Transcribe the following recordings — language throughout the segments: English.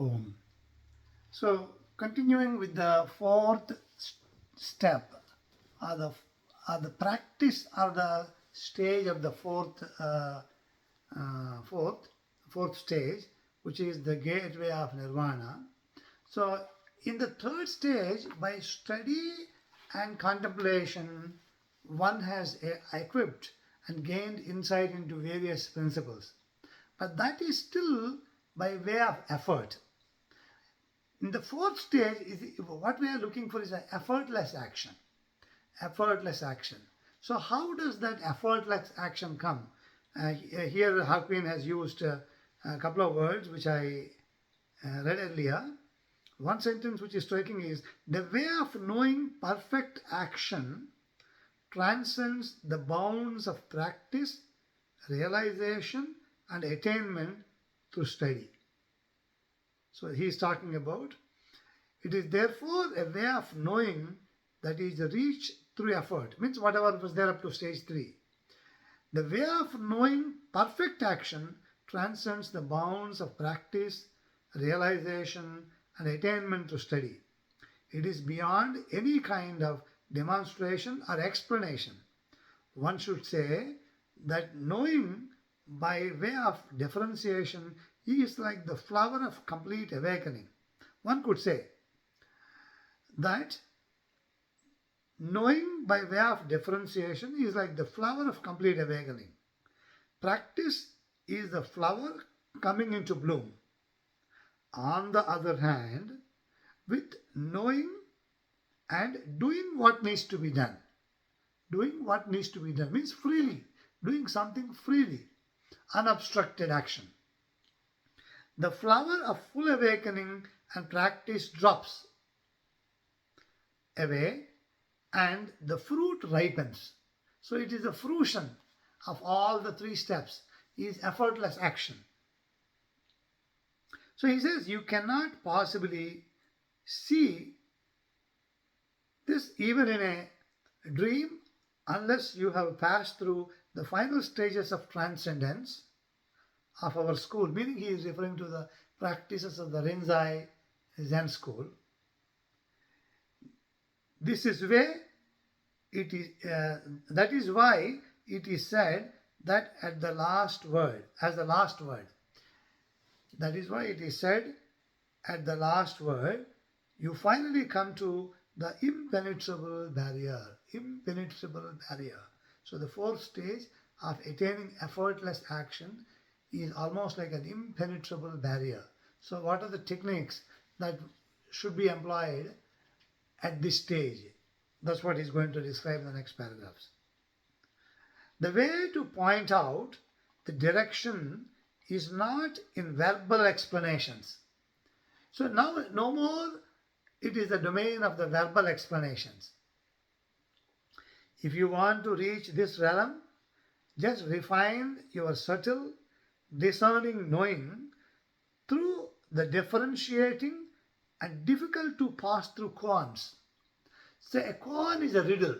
Om. So continuing with the fourth step, or the practice or the stage of the fourth stage, which is the gateway of nirvana. So in the third stage, by study and contemplation, one has equipped and gained insight into various principles. But that is still by way of effort. In the fourth stage, what we are looking for is an effortless action. Effortless action. So how does that effortless action come? Here Hakuin has used a couple of words which I read earlier. One sentence which is striking is, the way of knowing perfect action transcends the bounds of practice, realization and attainment through study. So he is talking about, it is therefore a way of knowing that is reached through effort. Means whatever was there up to stage 3. The way of knowing perfect action transcends the bounds of practice, realization and attainment through study. It is beyond any kind of demonstration or explanation. One should say that knowing by way of differentiation is like the flower of complete awakening. One could say that knowing by way of differentiation is like the flower of complete awakening. Practice is the flower coming into bloom. On the other hand, with knowing and doing what needs to be done. Doing what needs to be done means freely, doing something freely, unobstructed action. The flower of full awakening and practice drops away and the fruit ripens. So it is the fruition of all the 3 steps is effortless action. So he says you cannot possibly see this even in a dream unless you have passed through the final stages of transcendence of our school, meaning he is referring to the practices of the Rinzai Zen school. This is where it is, that is why it is said that at the last word, as the last word. That is why it is said at the last word, you finally come to the impenetrable barrier. Impenetrable barrier. So the fourth stage of attaining effortless action is almost like an impenetrable barrier. So what are the techniques that should be employed at this stage? That's what he's going to describe in the next paragraphs. The way to point out the direction is not in verbal explanations. So now no more it is the domain of the verbal explanations. If you want to reach this realm, just refine your subtle, discerning knowing through the differentiating and difficult to pass through koans. So a koan is a riddle.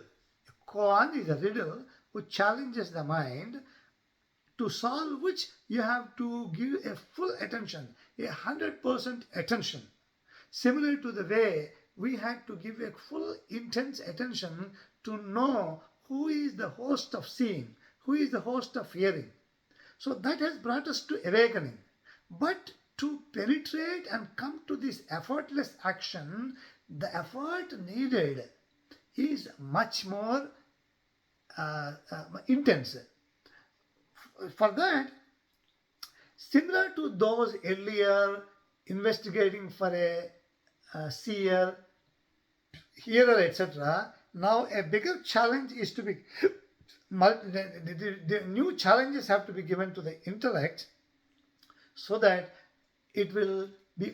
A koan is a riddle which challenges the mind, to solve which you have to give a full attention, 100% attention. Similar to the way we had to give a full intense attention to know who is the host of seeing, who is the host of hearing. So that has brought us to awakening. But to penetrate and come to this effortless action, the effort needed is much more intense. For that, similar to those earlier investigating for a seer, hearer, etc., now a bigger challenge is to be, the new challenges have to be given to the intellect so that it will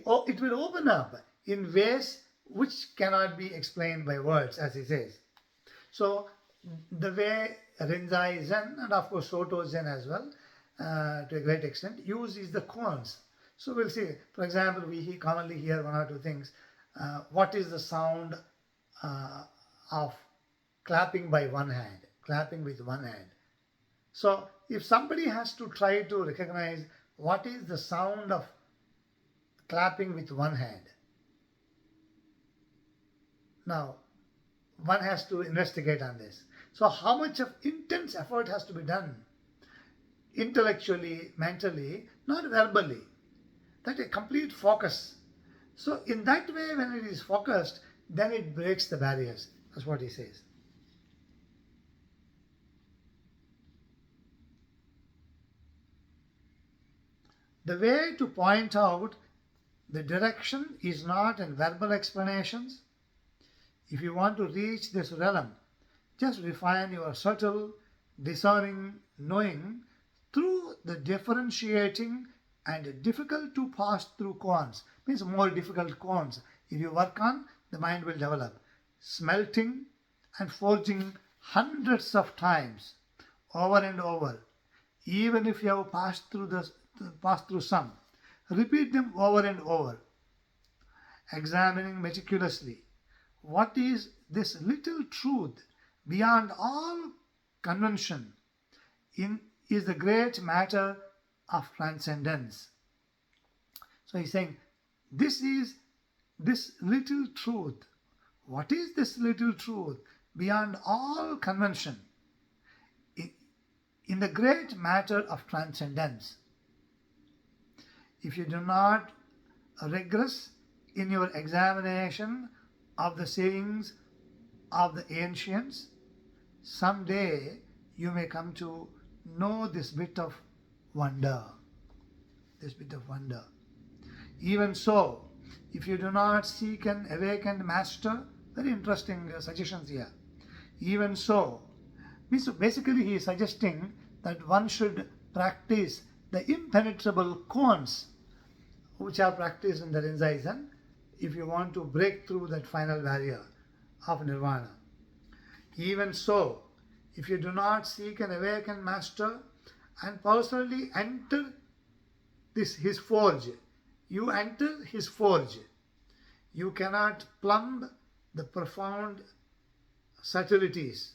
open up in ways which cannot be explained by words, as he says. So the way Rinzai Zen and of course Soto Zen as well, to a great extent, uses the koans. So we'll see, for example, we commonly hear one or two things. What is the sound of clapping by one hand, clapping with one hand? So if somebody has to try to recognize what is the sound of clapping with one hand. Now, one has to investigate on this. So how much of intense effort has to be done intellectually, mentally, not verbally? That a complete focus. So in that way, when it is focused, then it breaks the barriers. That's what he says. The way to point out the direction is not in verbal explanations. If you want to reach this realm, just refine your subtle, discerning knowing through the differentiating and difficult to pass through koans. Means more difficult koans. If you work on, the mind will develop. Smelting and forging hundreds of times, over and over. Even if you have passed through some, repeat them over and over. Examining meticulously, what is this little truth beyond all convention is the great matter of transcendence. So he's saying, this is this little truth. What is this little truth beyond all convention in the great matter of transcendence? If you do not regress in your examination of the sayings of the ancients, someday you may come to know this bit of wonder. This bit of wonder. Even so, if you do not seek an awakened master, very interesting suggestions here. Even so, basically he is suggesting that one should practice the impenetrable koans which are practiced in the Rinzai-zen if you want to break through that final barrier of nirvana. Even so, if you do not seek an awakened master and personally enter his forge, you enter his forge, you cannot plumb the profound subtleties.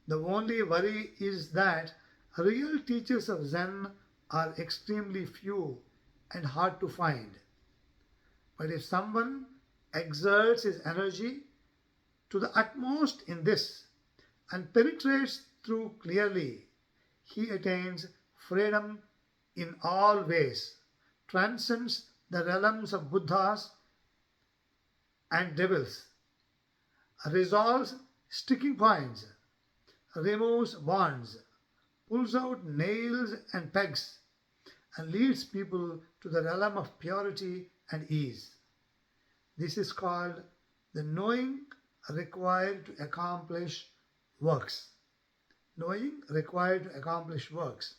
The only worry is that real teachers of Zen are extremely few and hard to find. But if someone exerts his energy to the utmost in this and penetrates through clearly, he attains freedom in all ways, transcends the realms of Buddhas and devils, resolves sticking points, removes bonds, pulls out nails and pegs, and leads people to the realm of purity and ease. This is called the knowing required to accomplish works. Knowing required to accomplish works.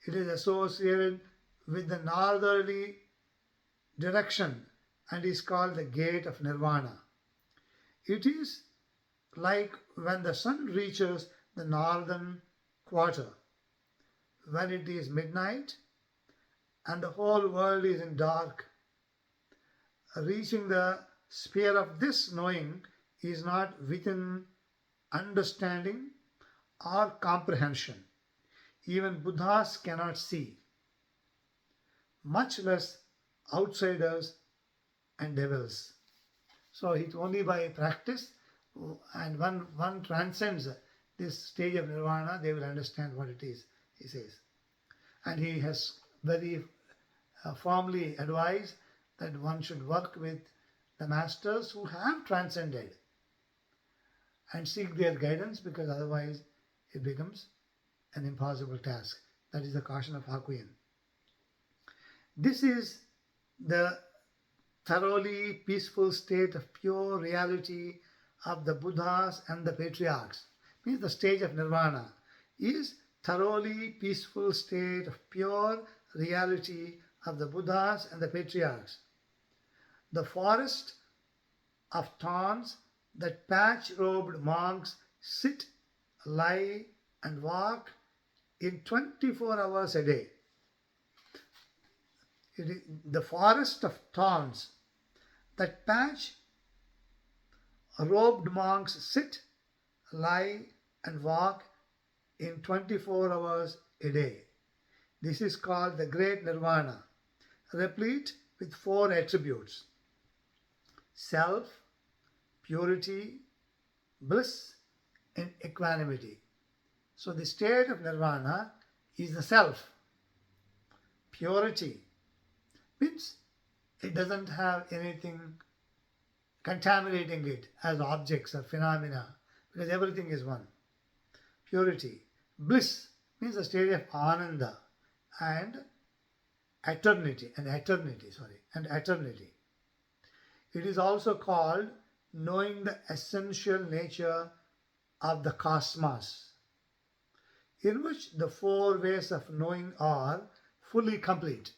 It is associated with the northerly direction and is called the gate of nirvana. It is like when the sun reaches the northern quarter, when it is midnight and the whole world is in dark. Reaching the sphere of this knowing is not within understanding or comprehension. Even Buddhas cannot see, much less outsiders and devils. So it's only by practice, and one transcends this stage of nirvana, they will understand what it is, he says. And he has very firmly advised that one should work with the masters who have transcended and seek their guidance, because otherwise it becomes an impossible task. That is the caution of Hakuin. This is the thoroughly peaceful state of pure reality of the Buddhas and the patriarchs. Means the stage of nirvana is thoroughly peaceful state of pure reality of the Buddhas and the patriarchs. The forest of thorns that patch-robed monks sit, lie and walk in 24 hours a day. It is the forest of thorns that patch-robed monks sit, lie and walk in 24 hours a day. This is called the great nirvana, replete with 4 attributes: self, purity, bliss, and equanimity. So the state of nirvana is the self. Purity means it doesn't have anything contaminating it as objects or phenomena, because everything is one. Purity. Bliss means a state of ananda and eternity. It is also called knowing the essential nature of the cosmos, in which the 4 ways of knowing are fully complete.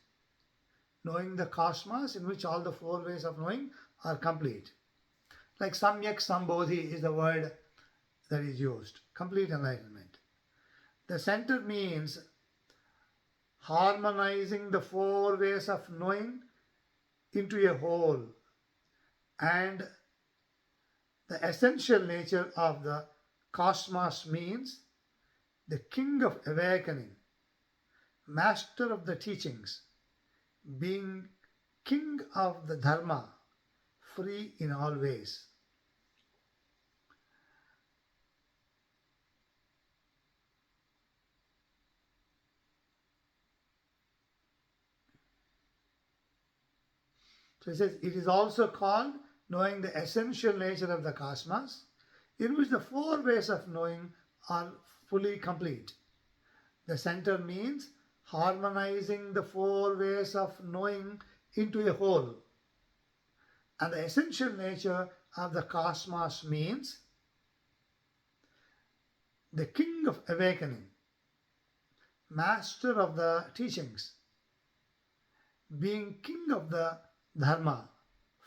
Knowing the cosmos in which all the 4 ways of knowing are complete. Like Samyak Sambodhi is the word that is used. Complete enlightenment. The center means harmonizing the 4 ways of knowing into a whole, and the essential nature of the cosmos means the king of awakening, master of the teachings, being king of the dharma, free in all ways. So it says, it is also called knowing the essential nature of the cosmos, in which the 4 ways of knowing are fully complete. The center means harmonizing the 4 ways of knowing into a whole. And the essential nature of the cosmos means the king of awakening, master of the teachings, being king of the dharma,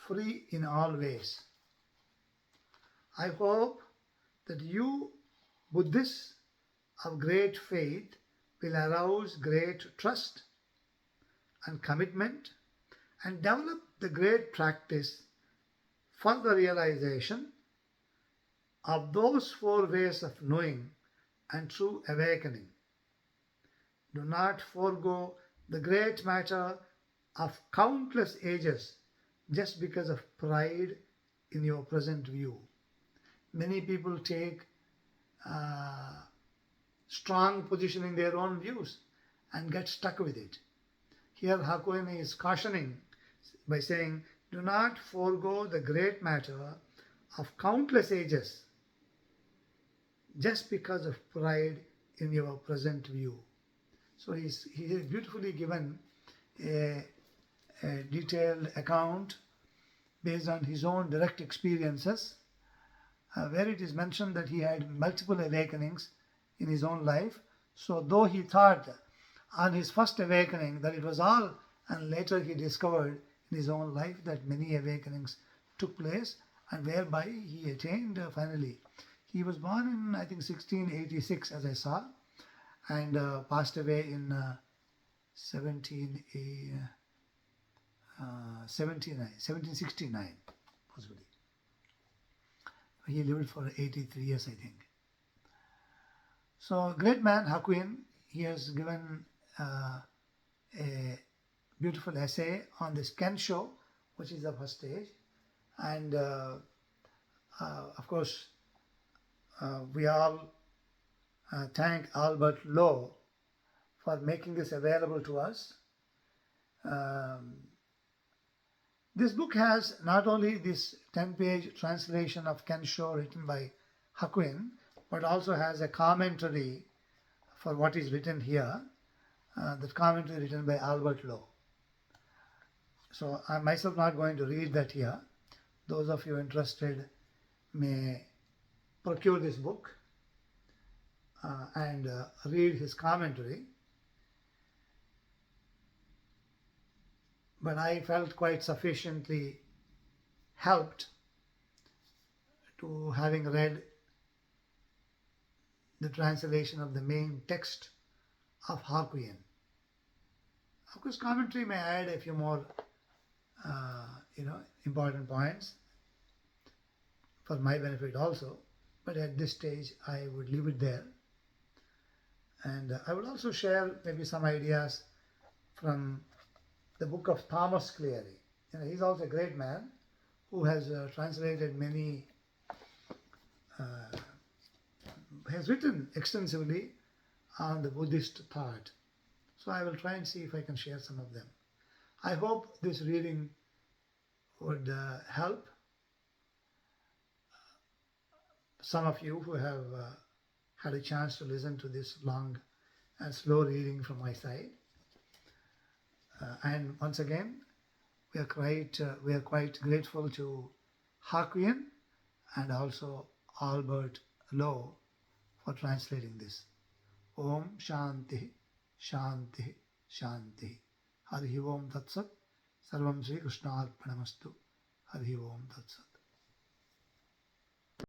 free in all ways. I hope that you, Buddhists of great faith, will arouse great trust and commitment and develop the great practice for the realization of those 4 ways of knowing and true awakening. Do not forego the great matter of countless ages just because of pride in your present view. Many people take strong position in their own views and get stuck with it. Here Hakuin is cautioning by saying, do not forego the great matter of countless ages just because of pride in your present view. So he has beautifully given a detailed account based on his own direct experiences, where it is mentioned that he had multiple awakenings in his own life. So though he thought on his first awakening that it was all, and later he discovered in his own life that many awakenings took place, and whereby he attained finally. He was born in, I think, 1686, as I saw, and passed away in 1769, possibly. He lived for 83 years, I think. So, great man, Hakuin, he has given a beautiful essay on this Kensho, which is the first stage. And of course, we all thank Albert Lowe for making this available to us. This book has not only this 10-page translation of Kensho written by Hakuin, but also has a commentary for what is written here. That commentary written by Albert Lowe. So I'm myself not going to read that here. Those of you interested may procure this book and read his commentary. But I felt quite sufficiently helped to having read the translation of the main text of Hakuin. Of course, commentary may add a few more, important points for my benefit also. But at this stage, I would leave it there. And I will also share maybe some ideas from the book of Thomas Cleary. He's also a great man who has translated many, has written extensively on the Buddhist thought. So I will try and see if I can share some of them. I hope this reading would help some of you who have had a chance to listen to this long and slow reading from my side. And once again, we are quite grateful to Hakuin and also Albert Lowe for translating this. Om Shanti Shanti Shanti. Hari Om Tat Sat. Sarvam Sri Krishnarpanamastu. Hari Om Tat Sat.